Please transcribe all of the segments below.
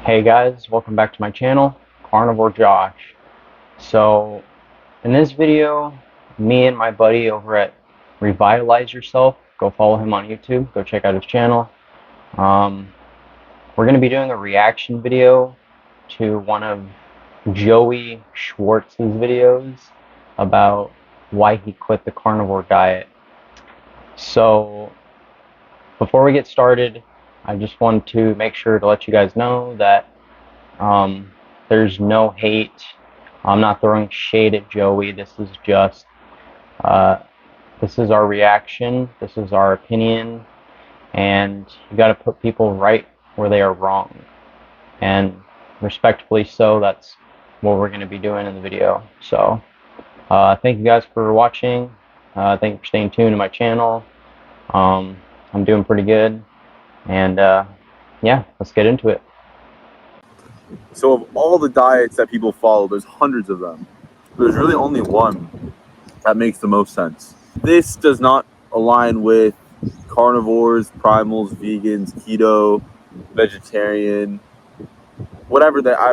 Hey guys, welcome back to my channel, Carnivore Josh. So, in this video, me and my buddy over at Revitalize Yourself, go follow him on YouTube, go check out his channel. We're going to be doing a reaction video to one of Joey Schwartz's videos about why he quit the carnivore diet. So, before we get started, I just want to make sure to let you guys know that there's no hate. I'm not throwing shade at Joey. This is just, this is our reaction. This is our opinion. And you got to put people right where they are wrong. And respectfully so, that's what we're going to be doing in the video. So, thank you guys for watching. Thank you for staying tuned to my channel. I'm doing pretty good. And yeah, let's get into it. So of all the diets that people follow, there's hundreds of them. There's really only one that makes the most sense. This does not align with carnivores, primals, vegans, keto, vegetarian, whatever that I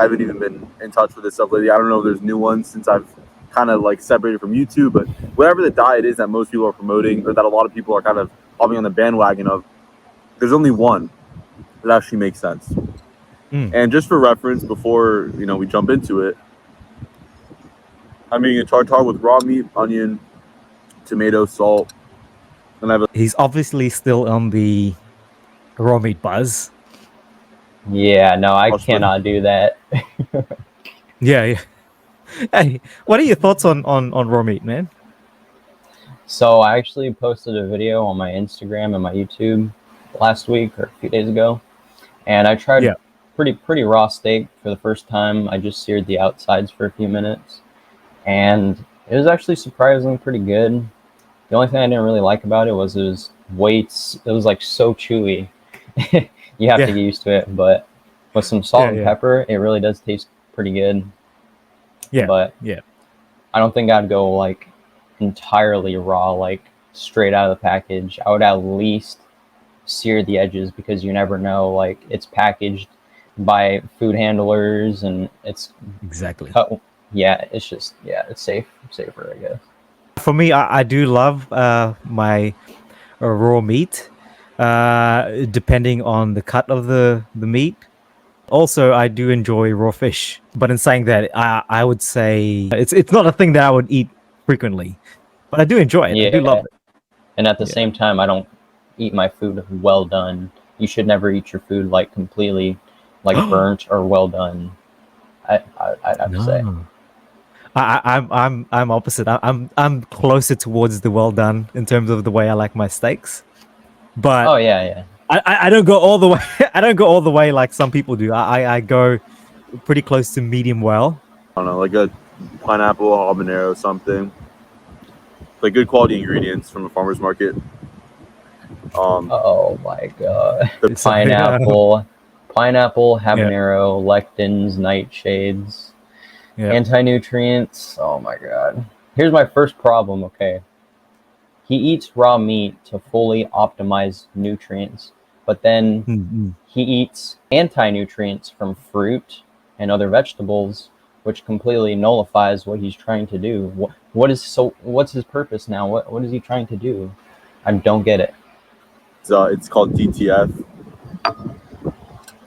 haven't even been in touch with this stuff lately. I don't know if there's new ones since I've kind of like separated from YouTube, but whatever the diet is that most people are promoting or that a lot of people are kind of hopping on the bandwagon of, there's only one that actually makes sense. And just for reference, before we jump into it, I'm eating a tartare with raw meat, onion, tomato, salt, and I have He's obviously still on the raw meat buzz. Yeah, no, I cannot do that. Yeah. Hey, what are your thoughts on raw meat, man? So I actually posted a video on my Instagram and my YouTube last week or a few days ago, and I tried pretty raw steak for the first time. I just seared the outsides for a few minutes, and it was actually surprisingly pretty good. The only thing I didn't really like about it was it was like so chewy. You have to get used to it, but with some salt and pepper, it really does taste pretty good. But I don't think I'd go like entirely raw, like straight out of the package. I would at least sear the edges, because you never know, like it's packaged by food handlers and it's exactly it's just it's safer, I guess. For me, I do love my raw meat, depending on the cut of the meat. Also, I do enjoy raw fish, but in saying that, I would say it's not a thing that I would eat frequently, but I do enjoy it. I do love it. And at the same time, I don't eat my food well done. You should never eat your food like completely like burnt or well done. I'd have to say. I'm opposite. I'm closer towards the well done in terms of the way I like my steaks. But I don't go all the way. I don't go all the way like some people do. I go pretty close to medium well. I don't know, like a pineapple, habanero, something. Like good quality ingredients from a farmer's market. Oh my god. The pineapple, habanero, lectins, nightshades, anti-nutrients. Oh my god. Here's my first problem, okay? He eats raw meat to fully optimize nutrients, but then he eats anti-nutrients from fruit and other vegetables, which completely nullifies what he's trying to do. What's his purpose now? What is he trying to do? I don't get it. It's called DTF.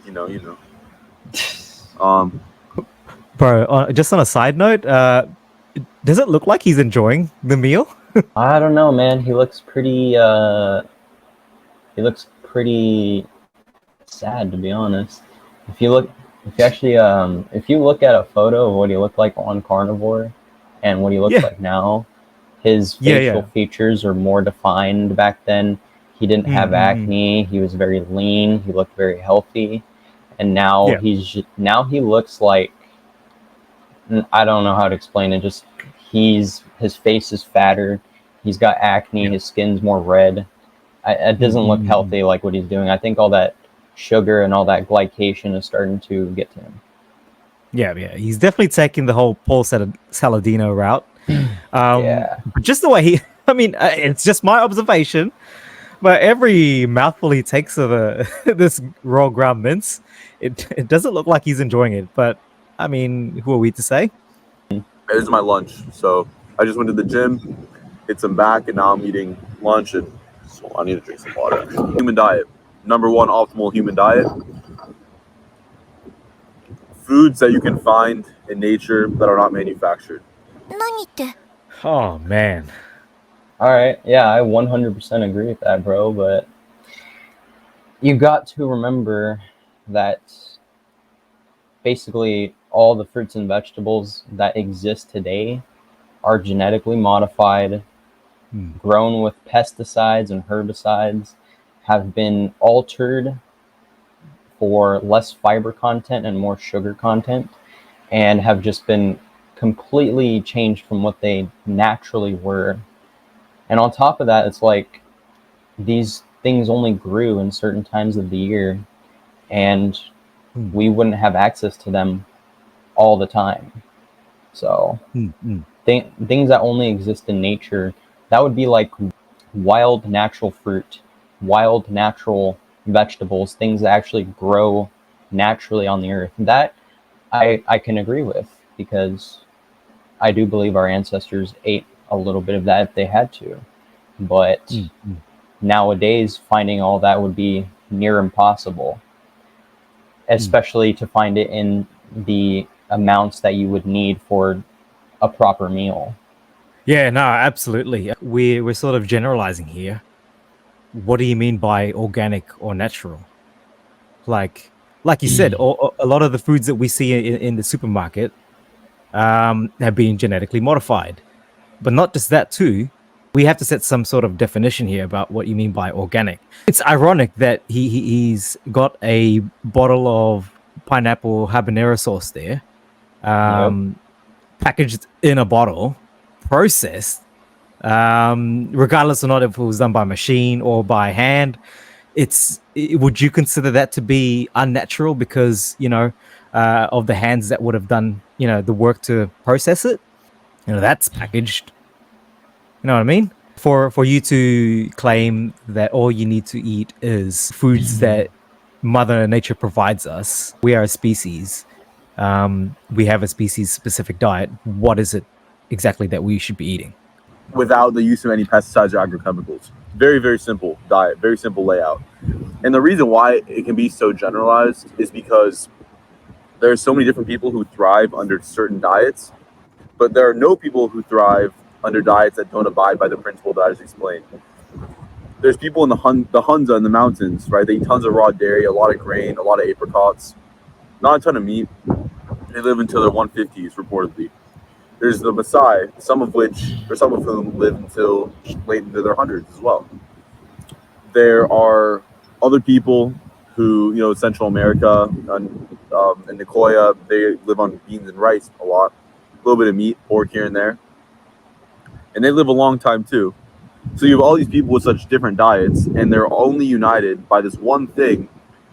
You know. Bro, just on a side note, does it look like he's enjoying the meal? I don't know, man. He looks pretty sad, to be honest. If you look at a photo of what he looked like on carnivore and what he looks like now, his facial features are more defined back then. He didn't have acne. He was very lean. He looked very healthy. And now he looks like, I don't know how to explain it. Just his face is fatter. He's got acne. His skin's more red. It doesn't look healthy like what he's doing. I think all that sugar and all that glycation is starting to get to him. Yeah. He's definitely taking the whole Paul Saladino route. Just the way I mean, it's just my observation. But every mouthful he takes of this raw ground mince, it doesn't look like he's enjoying it. But I mean, who are we to say? This is my lunch. So I just went to the gym, hit some back, and now I'm eating lunch. And so I need to drink some water. Human diet. Number one optimal human diet. Foods that you can find in nature that are not manufactured. Oh man. All right, yeah, I 100% agree with that, bro. But you got to remember that basically all the fruits and vegetables that exist today are genetically modified, grown with pesticides and herbicides, have been altered for less fiber content and more sugar content, and have just been completely changed from what they naturally were. And on top of that, it's like these things only grew in certain times of the year, and we wouldn't have access to them all the time. So things that only exist in nature, that would be like wild natural fruit, wild natural vegetables, things that actually grow naturally on the earth. That I can agree with, because I do believe our ancestors ate a little bit of that if they had to. But nowadays, finding all that would be near impossible, especially to find it in the amounts that you would need for a proper meal. Yeah, no, absolutely. We're sort of generalizing here. What do you mean by organic or natural? Like you said, a lot of the foods that we see in the supermarket have been genetically modified. But not just that too. We have to set some sort of definition here about what you mean by organic. It's ironic that he's got a bottle of pineapple habanero sauce there, packaged in a bottle, processed, regardless or not if it was done by machine or by hand. Would you consider that to be unnatural because of the hands that would have done the work to process it? That's packaged. You know what I mean? For you to claim that all you need to eat is foods that Mother Nature provides us, we are a species. We have a species-specific diet. What is it exactly that we should be eating? Without the use of any pesticides or agrochemicals. Very, very simple diet, very simple layout. And the reason why it can be so generalized is because there are so many different people who thrive under certain diets, but there are no people who thrive under diets that don't abide by the principle that I just explained. There's people in the Hunza in the mountains, right? They eat tons of raw dairy, a lot of grain, a lot of apricots, not a ton of meat. They live until their 150s, reportedly. There's the Maasai, some of whom live until late into their hundreds as well. There are other people who, Central America and Nicoya, they live on beans and rice a lot, a little bit of meat, pork here and there. And they live a long time too. So you have all these people with such different diets, and they're only united by this one thing,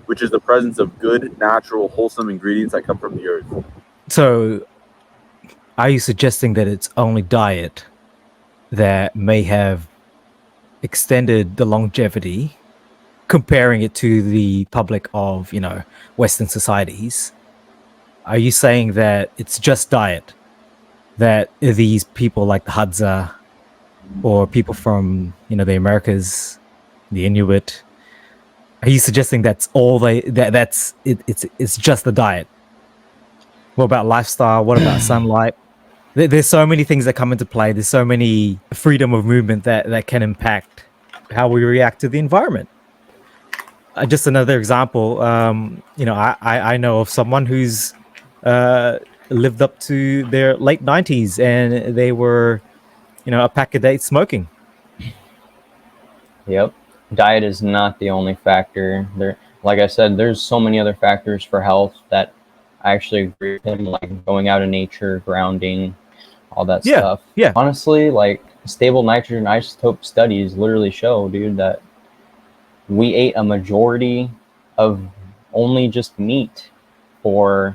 which is the presence of good, natural, wholesome ingredients that come from the earth. So are you suggesting that it's only diet that may have extended the longevity, comparing it to the public of, Western societies? Are you saying that it's just diet that these people like the Hadza or people from, the Americas, the Inuit, are you suggesting that's all that's it, it's just the diet? What about lifestyle? What about sunlight? There's so many things that come into play. There's so many freedom of movement that can impact how we react to the environment. Just another example, I know of someone who's lived up to their late 90s and they were, a pack a day smoking. Yep. Diet is not the only factor. Like I said, there's so many other factors for health that I actually agree with him, like going out in nature, grounding, all that stuff. Yeah. Honestly, like stable nitrogen isotope studies literally show, dude, that we ate a majority of only just meat for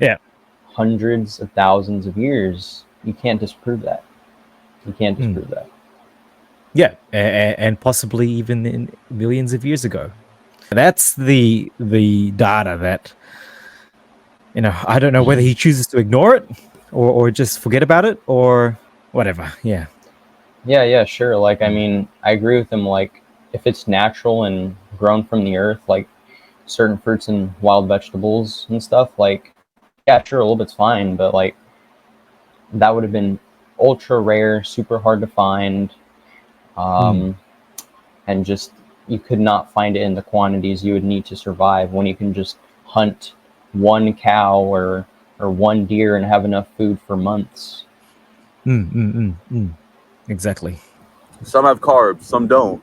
hundreds of thousands of years. You can't disprove that. Yeah, and possibly even in millions of years ago. That's the data that, I don't know whether he chooses to ignore it or just forget about it or whatever. Yeah. Yeah, yeah, sure. Like, I mean, I agree with him. Like, if it's natural and grown from the earth, like certain fruits and wild vegetables and stuff, like, yeah, sure, a little bit's fine, but like, that would have been ultra rare, super hard to find, Mm, um, and just you could not find it in the quantities you would need to survive when you can just hunt one cow or one deer and have enough food for months. exactly. Some have carbs, some don't.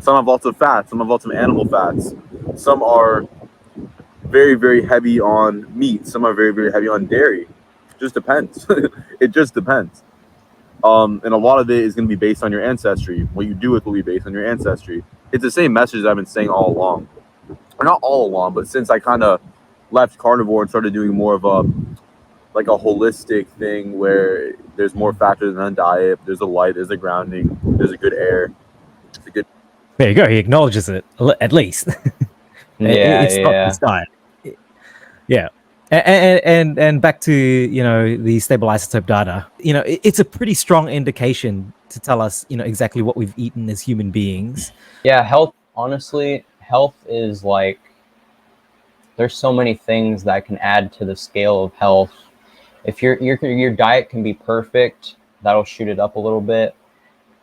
Some have lots of fats, some have lots of animal fats. Some are very, very heavy on meat. Some are very, very heavy on dairy. Just depends. It just depends. And a lot of it is going to be based on your ancestry. What you do with will be based on your ancestry. It's the same message that I've been saying all along. Or not all along, but since I kind of left carnivore and started doing more of a like a holistic thing where there's more factors than a diet. There's a light, there's a grounding, there's a good air, it's a good. There you go. He acknowledges it at least. Yeah, It's not yeah. his diet. Yeah. And back to the stable isotope data. It's a pretty strong indication to tell us exactly what we've eaten as human beings. Yeah, health, honestly, health is like there's so many things that can add to the scale of health. If your diet can be perfect, that'll shoot it up a little bit.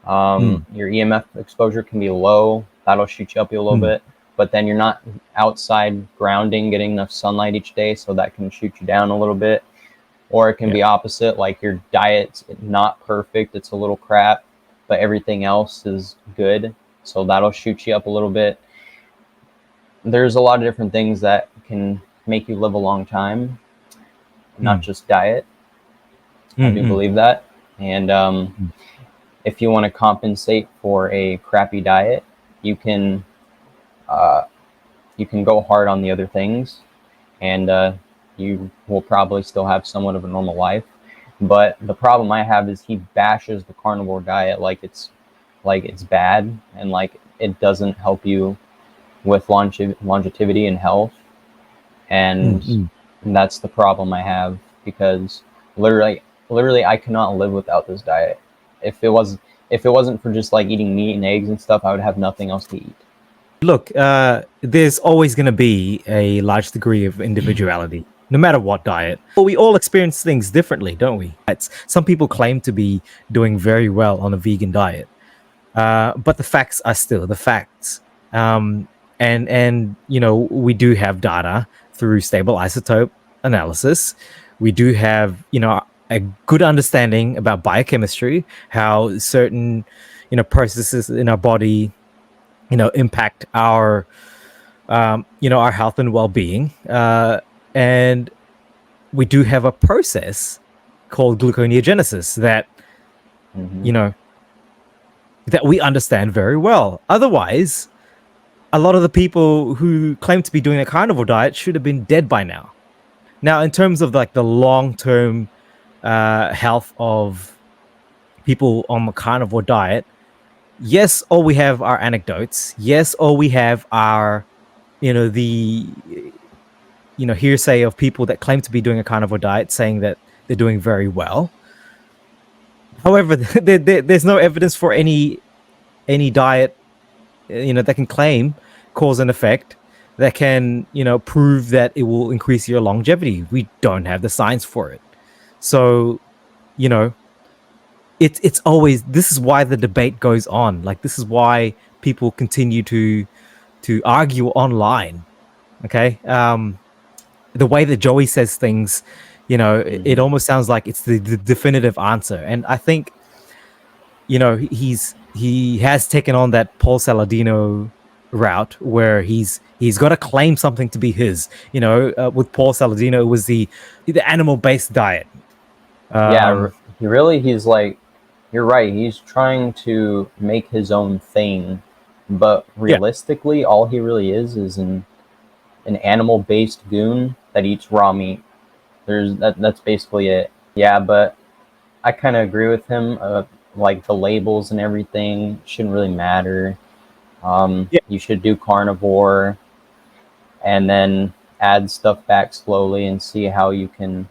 Mm, Your EMF exposure can be low, that'll shoot you up a little mm, bit. But then you're not outside grounding, getting enough sunlight each day, so that can shoot you down a little bit. Or it can yeah. be opposite, like your diet's not perfect, it's a little crap, but everything else is good, so that'll shoot you up a little bit. There's a lot of different things that can make you live a long time, not Mm, just diet. I mm, do mm, believe that. And mm. if you want to compensate for a crappy diet, you can uh, you can go hard on the other things, and you will probably still have somewhat of a normal life. But the problem I have is he bashes the carnivore diet like it's bad and like it doesn't help you with longevity and health, Mm, and mm. that's the problem I have because literally I cannot live without this diet. If it was if it wasn't for just like eating meat and eggs and stuff, I would have nothing else to eat. Look, there's always going to be a large degree of individuality, no matter what diet. Well, we all experience things differently, don't we? Some people claim to be doing very well on a vegan diet, but the facts are still the facts. And we do have data through stable isotope analysis. We do have a good understanding about biochemistry, how certain processes in our body impact our health and well-being, and we do have a process called gluconeogenesis that Mm-hmm. you know that we understand very well. Otherwise, a lot of the people who claim to be doing a carnivore diet should have been dead by now. Now, in terms of like the long-term health of people on the carnivore diet, yes, all we have are anecdotes. Yes, all we have are the hearsay of people that claim to be doing a carnivore diet saying that they're doing very well. However, there's no evidence for any diet that can claim cause and effect that can prove that it will increase your longevity. We don't have the science for it. So you know it's always, this is why the debate goes on. Like, this is why people continue to argue online. Okay. The way that Joey says things, it Mm-hmm. almost sounds like it's the definitive answer. And I think, he has taken on that Paul Saladino route where he's got to claim something to be his. With Paul Saladino, it was the animal based diet. Yeah, Um, he's like, you're right. He's trying to make his own thing, but yeah. realistically, all he really is an animal based goon that eats raw meat. That's basically it. Yeah, but I kind of agree with him. like the labels and everything shouldn't really matter. Yeah. You should do carnivore and then add stuff back slowly and see how you can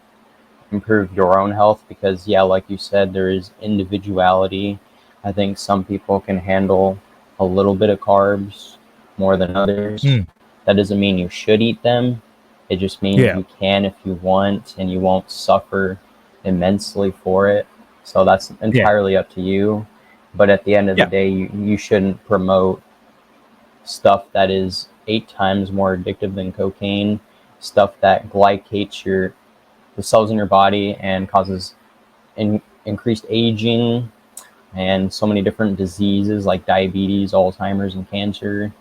improve your own health, because yeah, like you said, there is individuality. I think some people can handle a little bit of carbs more than others. Mm. That doesn't mean you should eat them. It just means Yeah. you can if you want, and you won't suffer immensely for it. So that's entirely up to you. But at the end of the Yeah. day, you shouldn't promote stuff that is 8 times more addictive than cocaine, stuff that glycates the cells in your body and causes increased aging and so many different diseases like diabetes, Alzheimer's, and cancer.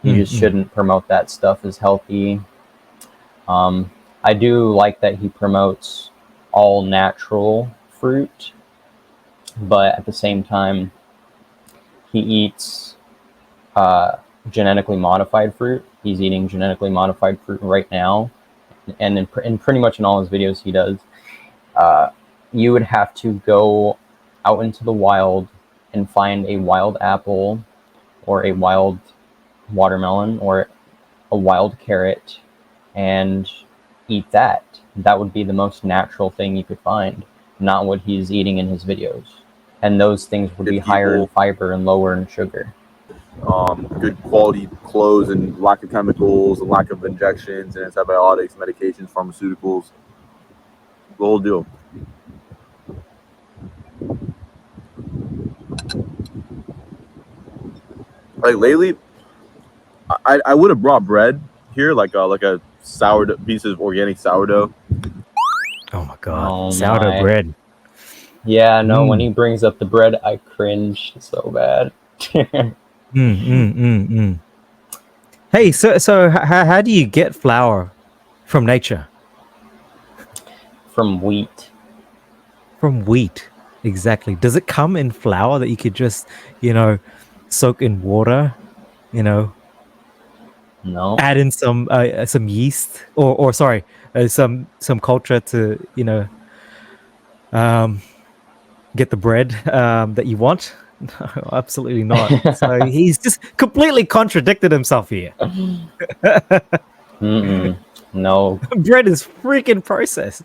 You just shouldn't promote that stuff as healthy. I do like that he promotes all natural fruit, but at the same time, he eats genetically modified fruit. He's eating genetically modified fruit right now, and in pretty much in all his videos he does. You would have to go out into the wild and find a wild apple or a wild watermelon or a wild carrot and eat that. That would be the most natural thing you could find, not what he's eating in his videos. And those things would be higher in fiber and lower in sugar. Good quality clothes and lack of chemicals and lack of injections and antibiotics, medications, pharmaceuticals, the whole deal. Like lately, I would have brought bread here, like a sourdough, piece of organic sourdough. Oh my god, Oh sourdough my. bread. Yeah, no, when he brings up the bread, I cringe so bad. Hey, so how do you get flour from nature? From wheat. From wheat, exactly. Does it come in flour that you could just, soak in water? No. Add in some yeast, or sorry, some culture to get the bread that you want. No, absolutely not. So he's just completely contradicted himself here. No. Bread is freaking processed.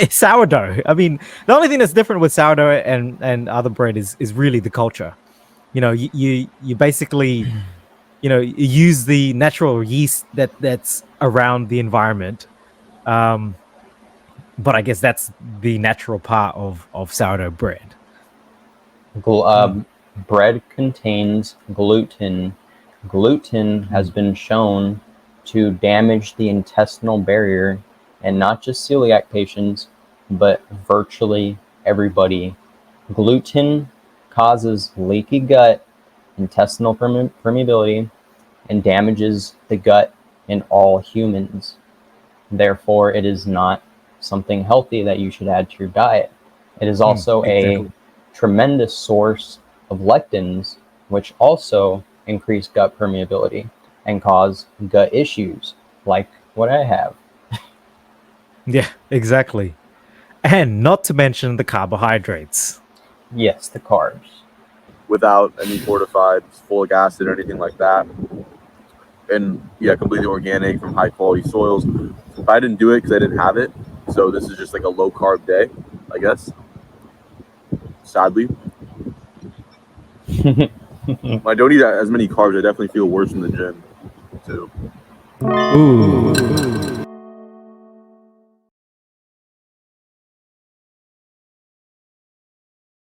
Sourdough. I mean, the only thing that's different with sourdough and other bread is really the culture. You basically you use the natural yeast that's around the environment. But I guess that's the natural part of sourdough bread. Bread contains gluten. Gluten has been shown to damage the intestinal barrier, and not just celiac patients, but virtually everybody. Gluten causes leaky gut, intestinal permeability, and damages the gut in all humans. Therefore, it is not something healthy that you should add to your diet. It is also a tremendous source of lectins, which also increase gut permeability and cause gut issues like what I have. Yeah, exactly. And not to mention the carbohydrates. Yes, the carbs. Without any fortified folic acid or anything like that. And yeah, completely organic from high quality soils. I didn't do it because I didn't have it. So this is just like a low carb day, I guess. Sadly. I don't eat as many carbs. I definitely feel worse in the gym too. Ooh.